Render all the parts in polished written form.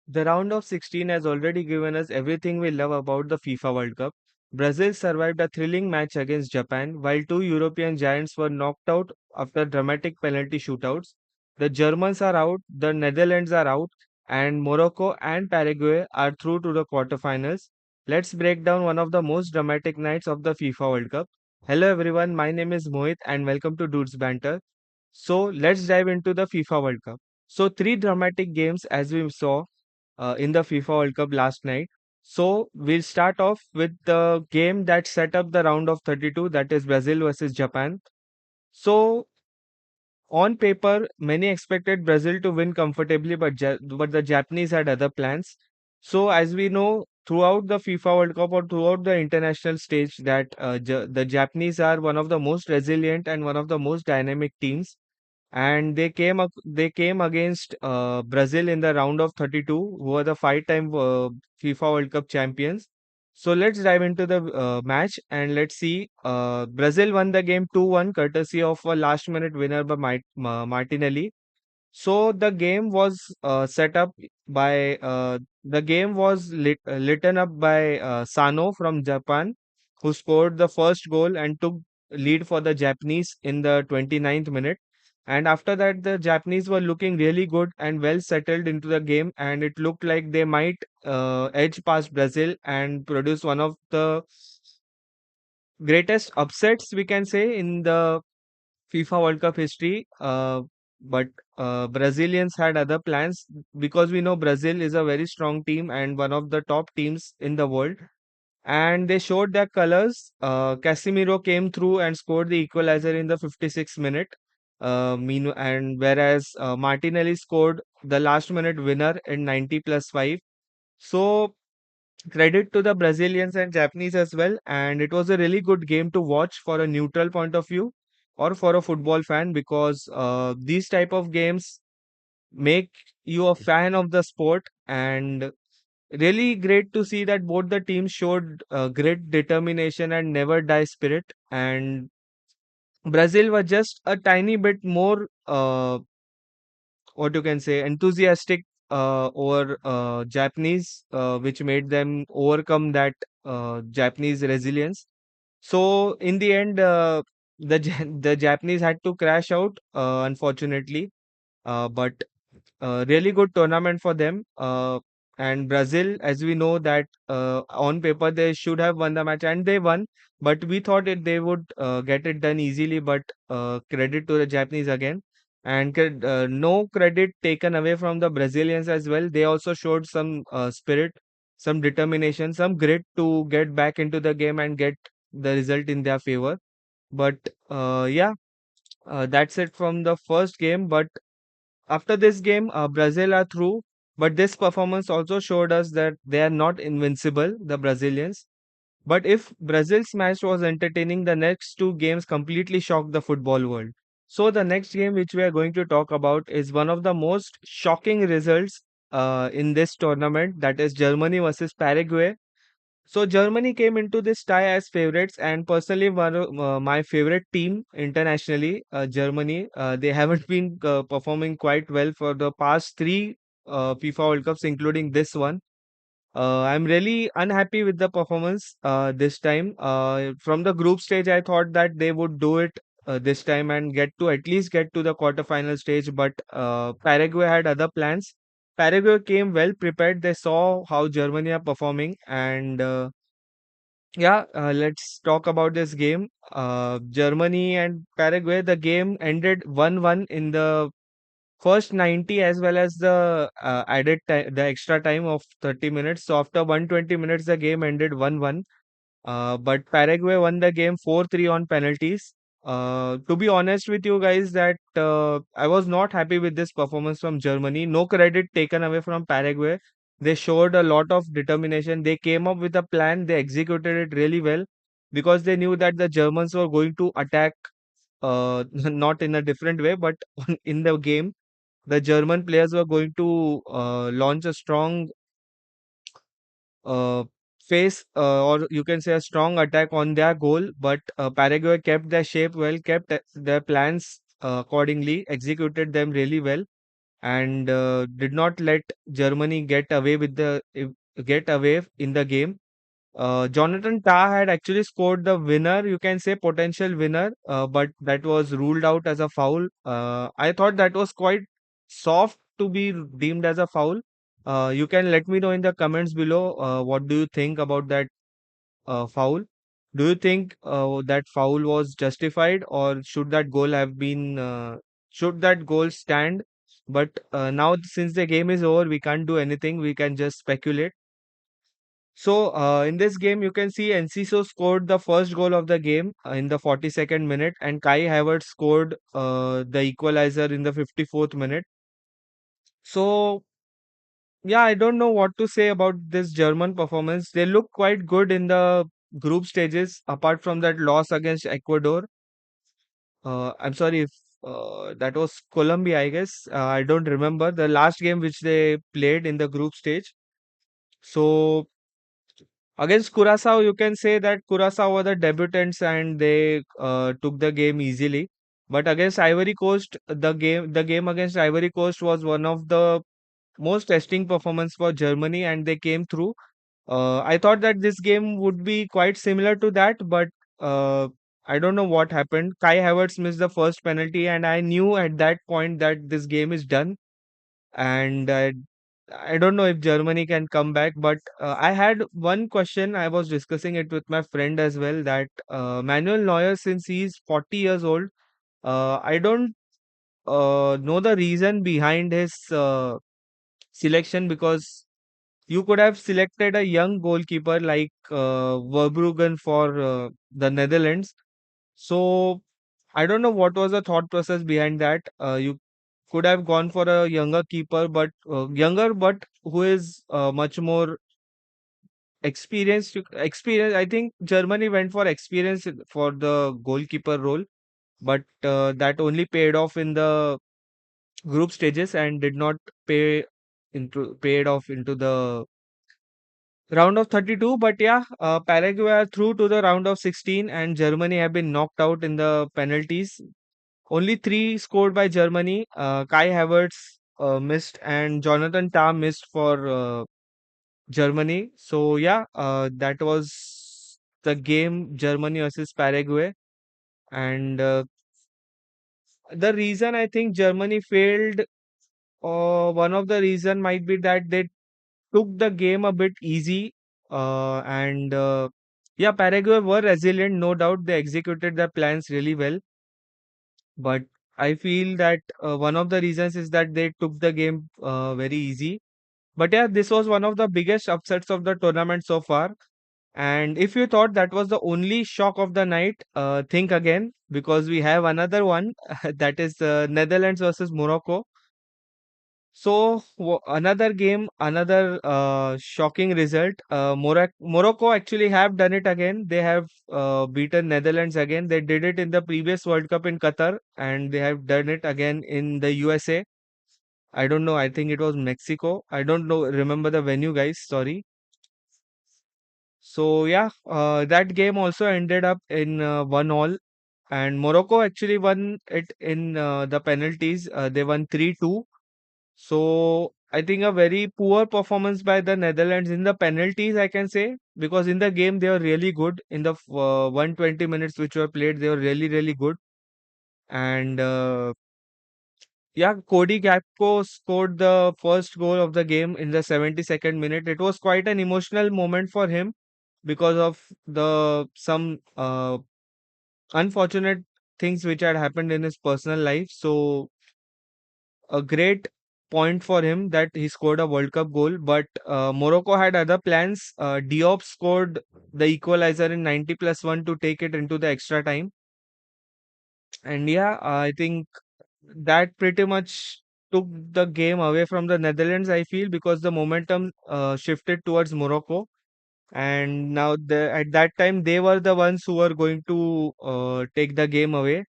The round of 16 has already given us everything we love about the FIFA World Cup. Brazil survived a thrilling match against Japan, while two European giants were knocked out after dramatic penalty shootouts. The Germans are out, the Netherlands are out, and Morocco and Paraguay are through to the quarterfinals. Let's break down one of the most dramatic nights of the FIFA World Cup. Hello everyone, my name is Mohit and welcome to Dude's Banter. So let's dive into the FIFA World Cup. So three dramatic games as we saw in the FIFA World Cup last night. So we'll start off with the game that set up the round of 32, that is Brazil versus Japan. So on paper, many expected Brazil to win comfortably, but the Japanese had other plans. So as we know, throughout the FIFA World Cup or throughout the international stage, that the Japanese are one of the most resilient and one of the most dynamic teams, and they came against Brazil in the round of 32, who are the five-time FIFA World Cup champions. So let's dive into the match and let's see. Brazil won the game 2-1 courtesy of a last-minute winner by Martinelli. So the game was litten up by Sano from Japan, who scored the first goal and took lead for the Japanese in the 29th minute. And after that, the Japanese were looking really good and well settled into the game, and it looked like they might edge past Brazil and produce one of the greatest upsets, we can say, in the FIFA World Cup history. But Brazilians had other plans because we know Brazil is a very strong team and one of the top teams in the world. And they showed their colors. Casemiro came through and scored the equalizer in the 56th minute. And whereas Martinelli scored the last minute winner in 90 plus 5. So credit to the Brazilians and Japanese as well. And it was a really good game to watch for a neutral point of view or for a football fan, because these type of games make you a fan of the sport. And really great to see that both the teams showed great determination and never die spirit. And Brazil was just a tiny bit more what you can say enthusiastic over Japanese, which made them overcome that Japanese resilience. So in the end, the Japanese had to crash out, unfortunately. But really good tournament for them. And Brazil, as we know that on paper they should have won the match and they won, but we thought they would get it done easily. But credit to the Japanese again, and no credit taken away from the Brazilians as well. They also showed some spirit, some determination, some grit to get back into the game and get the result in their favor. But yeah, that's it from the first game. But after this game, Brazil are through, but this performance also showed us that they are not invincible, the Brazilians. But if Brazil's match was entertaining, the next two games completely shocked the football world. So the next game which we are going to talk about is one of the most shocking results in this tournament, that is Germany versus Paraguay. So Germany came into this tie as favorites, and personally, one of my favorite team internationally, Germany. They haven't been performing quite well for the past three FIFA World Cups, including this one. I'm really unhappy with the performance this time. From the group stage, I thought that they would do it this time and get to at least get to the quarterfinal stage. But Paraguay had other plans. Paraguay came well prepared. They saw how Germany are performing, and yeah, let's talk about this game. Germany and Paraguay. The game ended 1-1 in the first 90 as well as the added time, the extra time of 30 minutes. So after 120 minutes, the game ended 1-1. But Paraguay won the game 4-3 on penalties. To be honest with you guys, that I was not happy with this performance from Germany. No credit taken away from Paraguay. They showed a lot of determination. They came up with a plan. They executed it really well because they knew that the Germans were going to attack, not in a different way, but in the game the German players were going to launch a strong uh, or you can say a strong attack on their goal. But Paraguay kept their shape well, kept their plans accordingly, executed them really well. and did not let Germany get away in the game. Jonathan Tah had actually scored the winner, you can say potential winner, but that was ruled out as a foul. I thought that was quite soft to be deemed as a foul. You can let me know in the comments below. What do you think about that foul? Do you think that foul was justified, or should that goal stand? But now, since the game is over, we can't do anything. We can just speculate. So, in this game, you can see Enciso scored the first goal of the game in the 42nd minute, and Kai Havertz scored the equalizer in the 54th minute. So, yeah, I don't know what to say about this German performance. They look quite good in the group stages, apart from that loss against Ecuador. I'm sorry if that was Colombia, I guess. I don't remember the last game which they played in the group stage. So, against Curaçao, you can say that Curaçao were the debutants and they took the game easily. But against Ivory Coast, the game against Ivory Coast was one of the most testing performance for Germany, and they came through. I thought that this game would be quite similar to that, but uh, I don't know what happened. Kai Havertz missed the first penalty, and I knew at that point that this game is done. And I don't know if Germany can come back, but I had one question. I was discussing it with my friend as well that Manuel Neuer, since he's 40 years old, I don't know the reason behind his selection, because you could have selected a young goalkeeper like Verbruggen for the Netherlands. So I don't know what was the thought process behind that. You could have gone for a younger keeper, but younger, but who is much more experienced. Experience. I think Germany went for experience for the goalkeeper role, but that only paid off in the group stages and did not paid off into the round of 32. But yeah, Paraguay are through to the round of 16, and Germany have been knocked out in the penalties. Only three scored by Germany. Kai Havertz missed, and Jonathan Tah missed for Germany. So yeah, that was the game, Germany versus Paraguay. And the reason I think Germany failed, one of the reason might be that they took the game a bit easy. And yeah, Paraguay were resilient, no doubt. They executed their plans really well. But I feel that one of the reasons is that they took the game very easy. But yeah, this was one of the biggest upsets of the tournament so far. And if you thought that was the only shock of the night, think again, because we have another one that is Netherlands versus Morocco. So another game, another shocking result. Morocco actually have done it again. They have beaten Netherlands again. They did it in the previous World Cup in Qatar, and they have done it again in the USA. I don't know. I think it was Mexico. I don't know. Remember the venue, guys. Sorry. So yeah, that game also ended up in 1-1, and Morocco actually won it in the penalties. They won 3-2. So I think a very poor performance by the Netherlands in the penalties, I can say, because in the game they were really good. In the 120 minutes which were played, they were really, really good. And yeah, Cody Gakpo scored the first goal of the game in the 72nd minute. It was quite an emotional moment for him because of the some unfortunate things which had happened in his personal life. So a great point for him that he scored a World Cup goal. But Morocco had other plans. Diop scored the equalizer in 90 plus 1 to take it into the extra time. And yeah, I think that pretty much took the game away from the Netherlands, I feel, because the momentum shifted towards Morocco. And now at that time, they were the ones who were going to take the game away.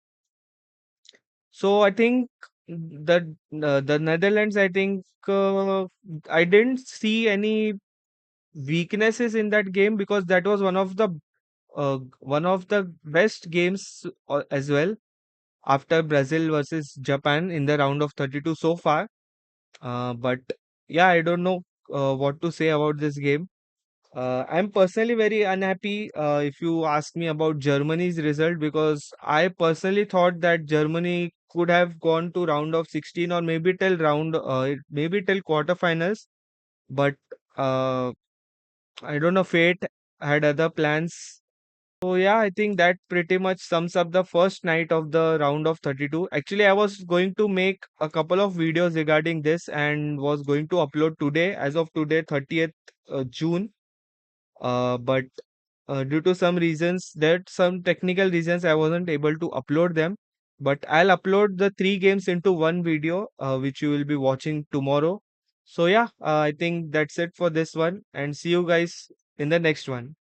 So I think the Netherlands, I think I didn't see any weaknesses in that game, because that was one of the best games as well, after Brazil versus Japan in the round of 32 so far. But yeah, I don't know what to say about this game. I'm personally very unhappy if you ask me about Germany's result, because I personally thought that Germany could have gone to round of 16, or maybe till maybe till quarterfinals. But uh, I don't know, fate had other plans. So yeah, I think that pretty much sums up the first night of the round of 32. Actually, I was going to make a couple of videos regarding this and was going to upload today, as of today, 30th June. But due to some reasons, that some technical reasons, I wasn't able to upload them. But I'll upload the three games into one video, which you will be watching tomorrow. So yeah, I think that's it for this one, and see you guys in the next one.